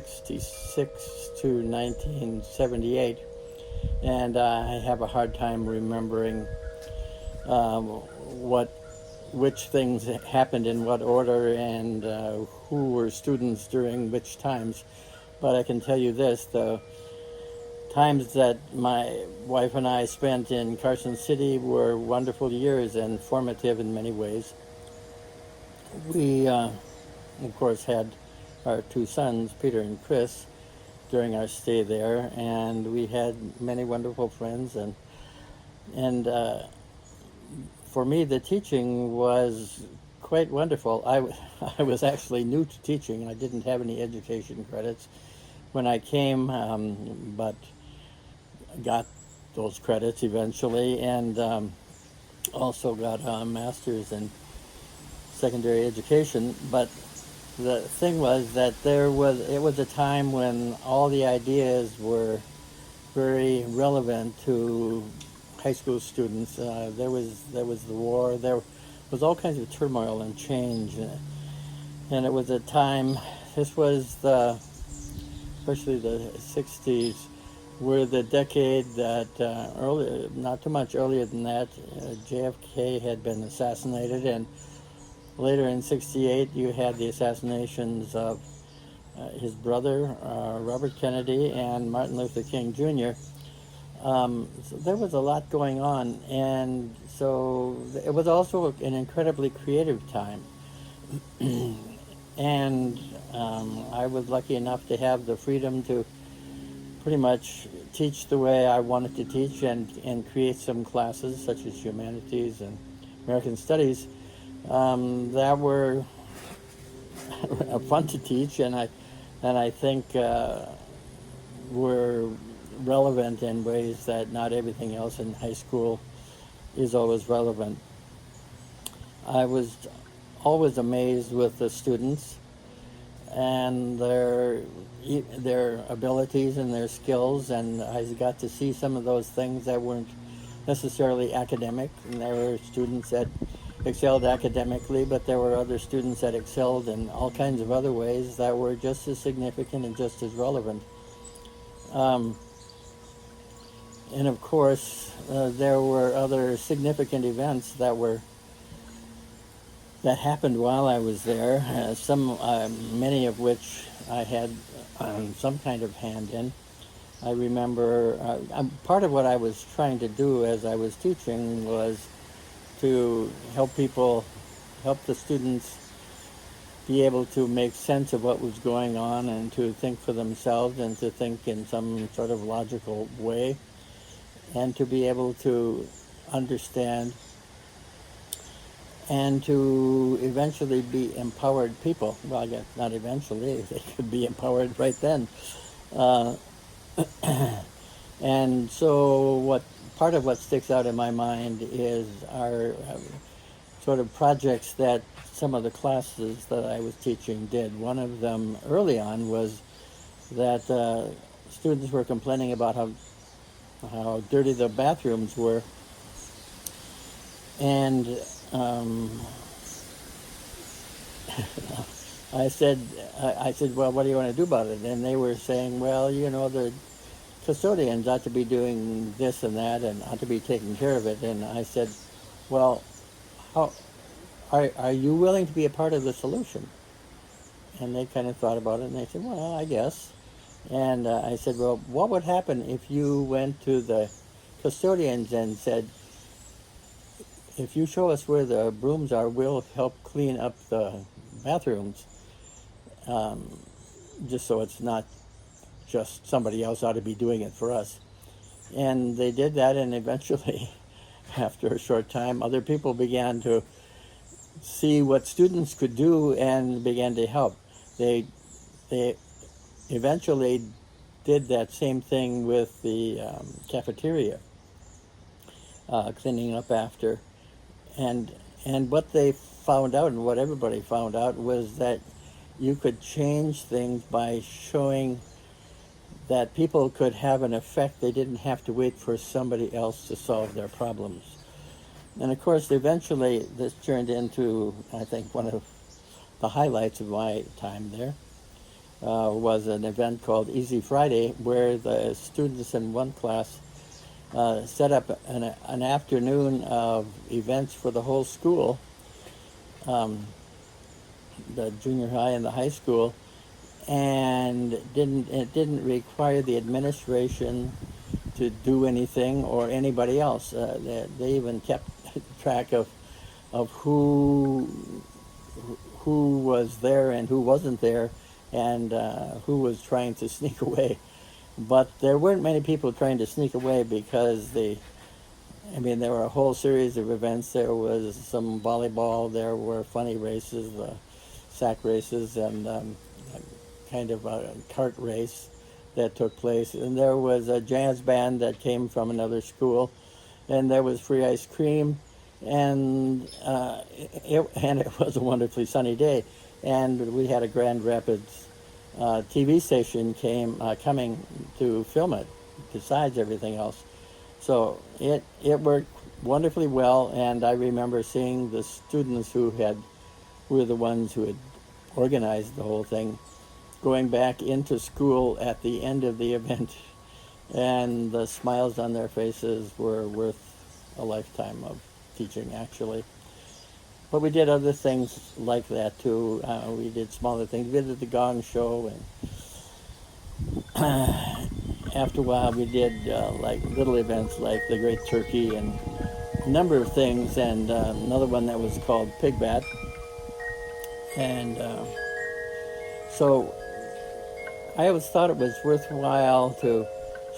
1966 to 1978, and I have a hard time remembering what which things happened in what order and who were students during which times. But I can tell you this: the times that my wife and I spent in Carson City were wonderful years and formative in many ways. We, of course, had our two sons, Peter and Chris, during our stay there, and we had many wonderful friends. And for me, the teaching was quite wonderful. I was actually new to teaching. I didn't have any education credits when I came, but got those credits eventually, and also got a master's in secondary education. But the thing was that it was a time when all the ideas were very relevant to high school students. There was the war. There was all kinds of turmoil and change, and it was a time. This was especially the '60s, were the decade that earlier, not too much earlier than that, JFK had been assassinated, and later in '68 you had the assassinations of his brother Robert Kennedy and Martin Luther King Jr. So there was a lot going on, and so it was also an incredibly creative time. And I was lucky enough to have the freedom to pretty much teach the way I wanted to teach, and create some classes such as humanities and American studies that were fun to teach, and I think were relevant in ways that not everything else in high school is always relevant. I was always amazed with the students and their abilities and their skills, and I got to see some of those things that weren't necessarily academic. And there were students that excelled academically, but there were other students that excelled in all kinds of other ways that were just as significant and just as relevant. And of course, there were other significant events that happened while I was there. Many of which I had some kind of hand in. I remember part of what I was trying to do as I was teaching was to help the students be able to make sense of what was going on and to think for themselves and to think in some sort of logical way and to be able to understand and to eventually be empowered people. Well, I guess not eventually, they could be empowered right then. And so part of what sticks out in my mind is our sort of projects that some of the classes that I was teaching did. One of them early on was that students were complaining about how dirty the bathrooms were, and I said, well, what do you want to do about it? And they were saying, well, the custodians ought to be doing this and that and ought to be taking care of it. And I said, well, how are you willing to be a part of the solution? And they kind of thought about it, and they said, well, I guess. And I said, well, what would happen if you went to the custodians and said, if you show us where the brooms are, we'll help clean up the bathrooms, just so it's not just somebody else ought to be doing it for us. And they did that, and eventually, after a short time, other people began to see what students could do and began to help. They eventually did that same thing with the cafeteria, cleaning up after. And what they found out, and what everybody found out, was that you could change things by showing that people could have an effect. They didn't have to wait for somebody else to solve their problems. And of course, eventually, this turned into, I think, one of the highlights of my time there. was an event called Easy Friday, where the students in one class set up an afternoon of events for the whole school, the junior high and the high school, and it didn't require the administration to do anything or anybody else. They even kept track of who was there and who wasn't there, and who was trying to sneak away. But there weren't many people trying to sneak away because there were a whole series of events. There was some volleyball, there were funny races, sack races, and kind of a kart race that took place. And there was a jazz band that came from another school, and there was free ice cream, and it was a wonderfully sunny day. And we had a Grand Rapids TV station coming to film it, besides everything else. So it worked wonderfully well, and I remember seeing the students who were the ones who had organized the whole thing, going back into school at the end of the event, and the smiles on their faces were worth a lifetime of teaching, actually. But we did other things like that too. We did smaller things. We did the Gong Show, and after a while we did like little events like the Great Turkey and a number of things, and another one that was called Pig Bat. And so I always thought it was worthwhile to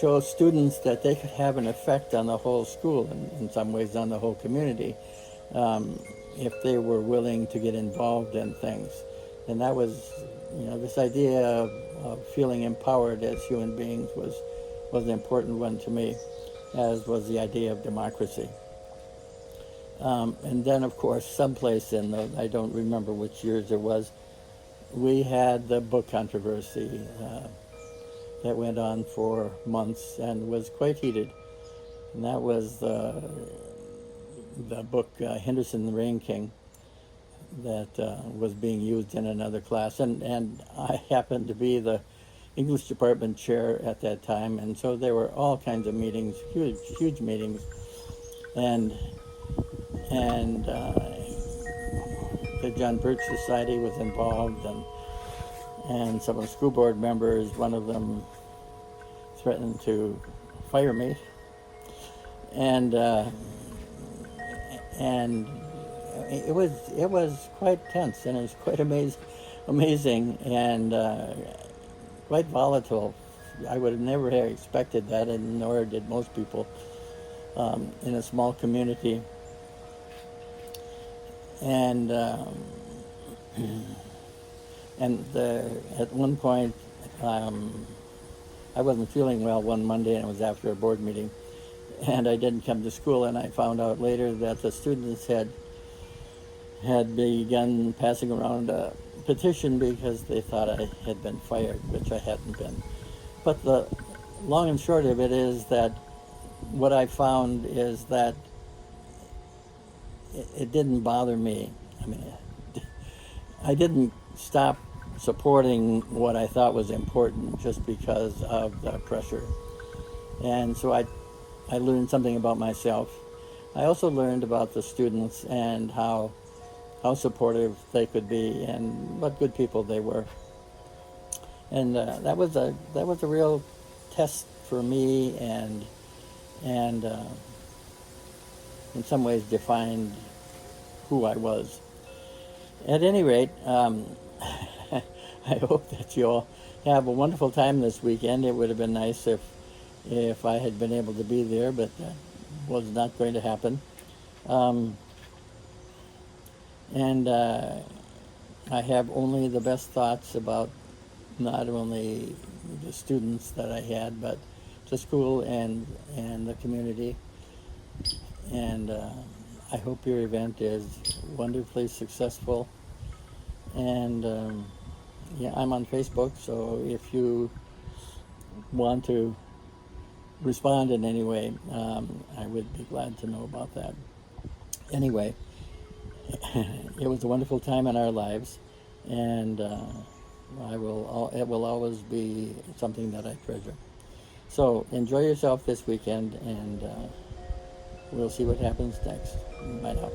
show students that they could have an effect on the whole school, and in some ways on the whole community, if they were willing to get involved in things. And that was, this idea of feeling empowered as human beings was an important one to me, as was the idea of democracy. And then, of course, someplace I don't remember which years it was, we had the book controversy that went on for months and was quite heated. And that was the book Henderson the Rain King that was being used in another class. And I happened to be the English department chair at that time, and so there were all kinds of meetings, huge meetings. And the John Birch Society was involved, and some of the school board members, one of them threatened to fire me. And it was quite tense, and it was quite amazing, and quite volatile. I would have never have expected that, and nor did most people in a small community. And at one point, I wasn't feeling well one Monday, and it was after a board meeting, and I didn't come to school, and I found out later that the students had begun passing around a petition because they thought I had been fired, which I hadn't been. But the long and short of it is that what I found is that it didn't bother me. I didn't stop supporting what I thought was important just because of the pressure. And so I learned something about myself. I also learned about the students and how supportive they could be and what good people they were. And that was a real test for me, and in some ways defined who I was. At any rate, I hope that you all have a wonderful time this weekend. It would have been nice if I had been able to be there, but that was not going to happen. And I have only the best thoughts about not only the students that I had, but the school and the community. And I hope your event is wonderfully successful. And I'm on Facebook, so if you want to respond in any way, I would be glad to know about that. Anyway, it was a wonderful time in our lives, and It will always be something that I treasure. So enjoy yourself this weekend, and we'll see what happens next. Bye now.